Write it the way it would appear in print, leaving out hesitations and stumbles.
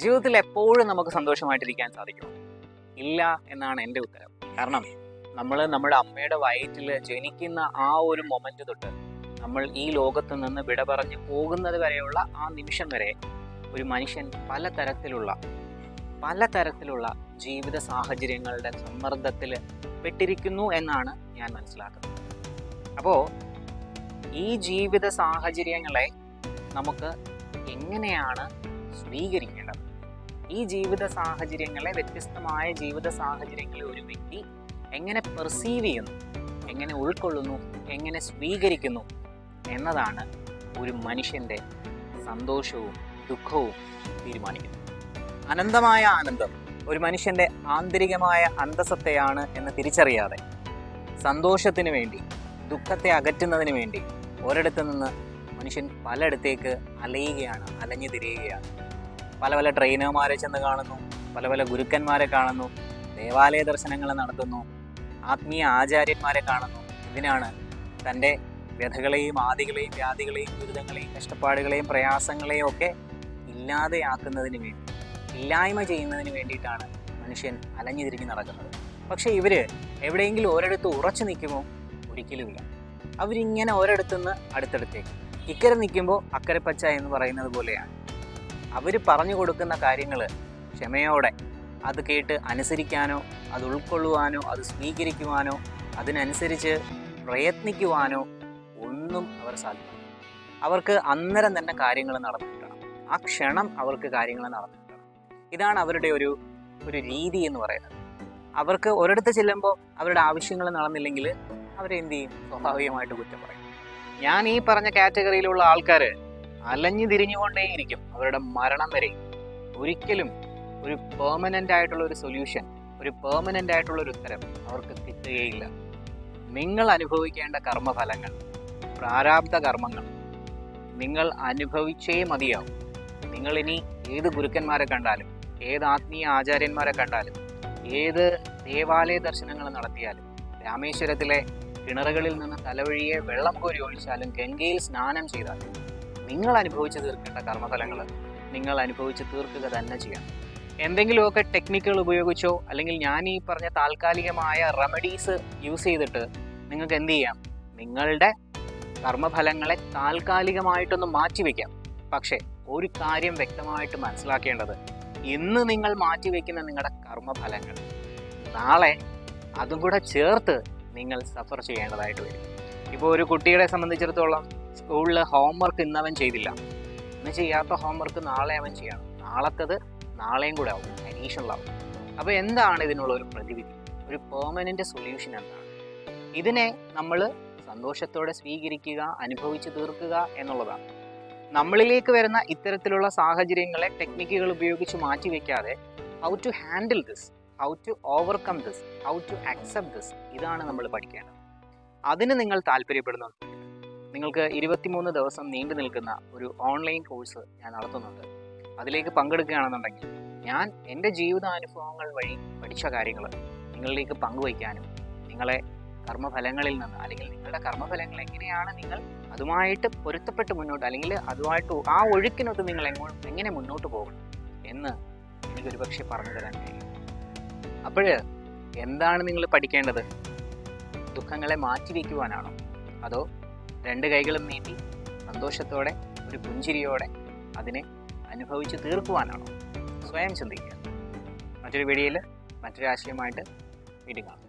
ജീവിതത്തിൽ എപ്പോഴും നമുക്ക് സന്തോഷമായിട്ടിരിക്കാൻ സാധിക്കും? ഇല്ല എന്നാണ് എൻ്റെ ഉത്തരം. കാരണം നമ്മൾ നമ്മുടെ അമ്മയുടെ വയറ്റിൽ ജനിക്കുന്ന ആ ഒരു മൊമെന്റ് തൊട്ട് നമ്മൾ ഈ ലോകത്ത് നിന്ന് വിട പറഞ്ഞ് പോകുന്നത് വരെയുള്ള ആ നിമിഷം വരെ ഒരു മനുഷ്യൻ പലതരത്തിലുള്ള ജീവിത സാഹചര്യങ്ങളുടെ സമ്മർദ്ദത്തിൽ പെട്ടിരിക്കുന്നു എന്നാണ് ഞാൻ മനസ്സിലാക്കുന്നത്. അപ്പോൾ ഈ ജീവിത സാഹചര്യങ്ങളെ നമുക്ക് എങ്ങനെയാണ് സ്വീകരിക്കേണ്ടത്? ഈ ജീവിത സാഹചര്യങ്ങളെ, വ്യത്യസ്തമായ ജീവിത സാഹചര്യങ്ങളെ ഒരു വ്യക്തി എങ്ങനെ പെർസീവ് ചെയ്യുന്നു, എങ്ങനെ ഉൾക്കൊള്ളുന്നു, എങ്ങനെ സ്വീകരിക്കുന്നു എന്നതാണ് ഒരു മനുഷ്യൻ്റെ സന്തോഷവും ദുഃഖവും തീരുമാനിക്കുന്നത്. അനന്തമായ ആനന്ദം ഒരു മനുഷ്യൻ്റെ ആന്തരികമായ അന്തസത്തയാണ് എന്ന് തിരിച്ചറിയാതെ സന്തോഷത്തിന് വേണ്ടി, ദുഃഖത്തെ അകറ്റുന്നതിന് വേണ്ടി ഒരിടത്തു നിന്ന് മനുഷ്യൻ പലയിടത്തേക്ക് അലഞ്ഞു തിരിയുകയാണ്. പല ട്രെയിനർമാരെ ചെന്ന് കാണുന്നു, പല ഗുരുക്കന്മാരെ കാണുന്നു, ദേവാലയ ദർശനങ്ങൾ നടത്തുന്നു, ആത്മീയ ആചാര്യന്മാരെ കാണുന്നു. ഇതിനാണ് തൻ്റെ വ്യഥകളെയും ആദികളെയും വ്യാധികളെയും ദുരിതങ്ങളെയും കഷ്ടപ്പാടുകളെയും പ്രയാസങ്ങളെയും ഒക്കെ ഇല്ലാതെയാക്കുന്നതിന് വേണ്ടി, ഇല്ലായ്മ ചെയ്യുന്നതിന് വേണ്ടിയിട്ടാണ് മനുഷ്യൻ അലഞ്ഞു തിരിഞ്ഞ് നടക്കുന്നത്. പക്ഷേ ഇവർ എവിടെയെങ്കിലും ഒരിടത്ത് ഉറച്ചു നിൽക്കുമോ? ഒരിക്കലുമില്ല. അവരിങ്ങനെ ഒരിടത്തുനിന്ന് അടുത്തടുത്തേക്ക്, ഇക്കരെ നിൽക്കുമ്പോൾ അക്കരെ പച്ച എന്ന് പറയുന്നത് പോലെയാണ്. അവർ പറഞ്ഞു കൊടുക്കുന്ന കാര്യങ്ങൾ ക്ഷമയോടെ അത് കേട്ട് അനുസരിക്കാനോ, അത് ഉൾക്കൊള്ളുവാനോ, അത് സ്വീകരിക്കുവാനോ, അതിനനുസരിച്ച് പ്രയത്നിക്കുവാനോ ഒന്നും അവർ സാധിക്കില്ല. അവർക്ക് അന്നേരം തന്നെ കാര്യങ്ങൾ നടന്നു കിട്ടണം. ആ ക്ഷണം അവർക്ക് കാര്യങ്ങൾ നടന്നു കിട്ടണം. ഇതാണ് അവരുടെ ഒരു രീതി എന്ന് പറയുന്നത്. അവർക്ക് ഒരിടത്ത് ചെല്ലുമ്പോൾ അവരുടെ ആവശ്യങ്ങൾ നടന്നില്ലെങ്കിൽ അവരെന്ത് ചെയ്യും? സ്വാഭാവികമായിട്ട് കുറ്റം പറയും. ഞാൻ ഈ പറഞ്ഞ കാറ്റഗറിയിലുള്ള ആൾക്കാർ അലഞ്ഞു തിരിഞ്ഞുകൊണ്ടേയിരിക്കും അവരുടെ മരണം വരെ. ഒരിക്കലും ഒരു പെർമനൻ്റ് ആയിട്ടുള്ള ഒരു സൊല്യൂഷൻ, ഒരു പെർമനൻ്റ് ആയിട്ടുള്ള ഒരു ഉത്തരം അവർക്ക് കിട്ടുകയില്ല. നിങ്ങൾ അനുഭവിക്കേണ്ട കർമ്മഫലങ്ങൾ, പ്രാരാബ്ധ കർമ്മങ്ങൾ നിങ്ങൾ അനുഭവിച്ചേ മതിയാവും. നിങ്ങളിനി ഏത് ഗുരുക്കന്മാരെ കണ്ടാലും, ഏത് ആത്മീയ ആചാര്യന്മാരെ കണ്ടാലും, ഏത് ദേവാലയ ദർശനങ്ങൾ നടത്തിയാലും, രാമേശ്വരത്തിലെ കിണറുകളിൽ നിന്ന് തലവഴിയെ വെള്ളം കോരി ഒഴിച്ചാലും, ഗംഗയിൽ സ്നാനം ചെയ്താലും, നിങ്ങൾ അനുഭവിച്ച് തീർക്കേണ്ട കർമ്മഫലങ്ങൾ നിങ്ങൾ അനുഭവിച്ച് തീർക്കുക തന്നെ ചെയ്യാം. എന്തെങ്കിലുമൊക്കെ ടെക്നിക്കുകൾ ഉപയോഗിച്ചോ, അല്ലെങ്കിൽ ഞാൻ ഈ പറഞ്ഞ താൽക്കാലികമായ റെമഡീസ് യൂസ് ചെയ്തിട്ട് നിങ്ങൾക്ക് എന്ത് ചെയ്യാം? നിങ്ങളുടെ കർമ്മഫലങ്ങളെ താൽക്കാലികമായിട്ടൊന്ന് മാറ്റിവെക്കാം. പക്ഷേ ഒരു കാര്യം വ്യക്തമായിട്ട് മനസ്സിലാക്കേണ്ടത്, ഇന്ന് നിങ്ങൾ മാറ്റിവെക്കുന്ന നിങ്ങളുടെ കർമ്മഫലങ്ങൾ നാളെ അതും കൂടെ ചേർത്ത് നിങ്ങൾ സഫർ ചെയ്യേണ്ടതായിട്ട് വരും. ഇപ്പോൾ ഒരു കുട്ടിയെ സംബന്ധിച്ചിടത്തോളം സ്കൂളിൽ ഹോംവർക്ക് ഇന്നവൻ ചെയ്തില്ല, ഇന്ന് ചെയ്യാത്ത ഹോംവർക്ക് നാളെ അവൻ ചെയ്യണം. നാളത്തത് നാളെയും കൂടെ ആവും, അഡീഷണലാവും. അപ്പോൾ എന്താണ് ഇതിനുള്ള ഒരു പ്രതിവിധി, ഒരു പെർമനൻ്റ് സൊല്യൂഷൻ എന്താണ്? ഇതിനെ നമ്മൾ സന്തോഷത്തോടെ സ്വീകരിക്കുക, അനുഭവിച്ച് തീർക്കുക എന്നുള്ളതാണ്. നമ്മളിലേക്ക് വരുന്ന ഇത്തരത്തിലുള്ള സാഹചര്യങ്ങളെ ടെക്നിക്കുകൾ ഉപയോഗിച്ച് മാറ്റിവെക്കാതെ how to handle this, how to overcome this, how to accept this, ഇതാണ് നമ്മൾ പഠിക്കേണ്ടത്. അതിന് നിങ്ങൾ താല്പര്യപ്പെടുന്നു, നിങ്ങൾക്ക് 23 ദിവസം നീണ്ടു നിൽക്കുന്ന ഒരു ഓൺലൈൻ കോഴ്സ് ഞാൻ നടത്തുന്നുണ്ട്. അതിലേക്ക് പങ്കെടുക്കുകയാണെന്നുണ്ടെങ്കിൽ ഞാൻ എൻ്റെ ജീവിതാനുഭവങ്ങൾ വഴി പഠിച്ച കാര്യങ്ങൾ നിങ്ങളിലേക്ക് പങ്കുവയ്ക്കാനും, നിങ്ങളെ കർമ്മഫലങ്ങളിൽ നിന്ന്, അല്ലെങ്കിൽ നിങ്ങളുടെ കർമ്മഫലങ്ങൾ എങ്ങനെയാണ് നിങ്ങൾ അതുമായിട്ട് പൊരുത്തപ്പെട്ട് മുന്നോട്ട്, അല്ലെങ്കിൽ അതുമായിട്ട് ആ ഒഴുക്കിനൊത്ത് നിങ്ങൾ എങ്ങനെ മുന്നോട്ട് പോകണം എന്ന് എനിക്കൊരു പക്ഷേ പറഞ്ഞു തരാൻ കഴിയും. അപ്പോൾ എന്താണ് നിങ്ങൾ പഠിക്കേണ്ടത്? ദുഃഖങ്ങളെ മാറ്റിവെക്കുവാനാണോ, അതോ രണ്ട് കൈകളും നീട്ടി സന്തോഷത്തോടെ ഒരു പുഞ്ചിരിയോടെ അതിനെ അനുഭവിച്ച് തീർക്കുവാനാണോ? സ്വയം ചിന്തിക്കുക. മറ്റൊരു വീഡിയോയിൽ മറ്റൊരു ആശയമായിട്ട് വീണ്ടും കാണാം.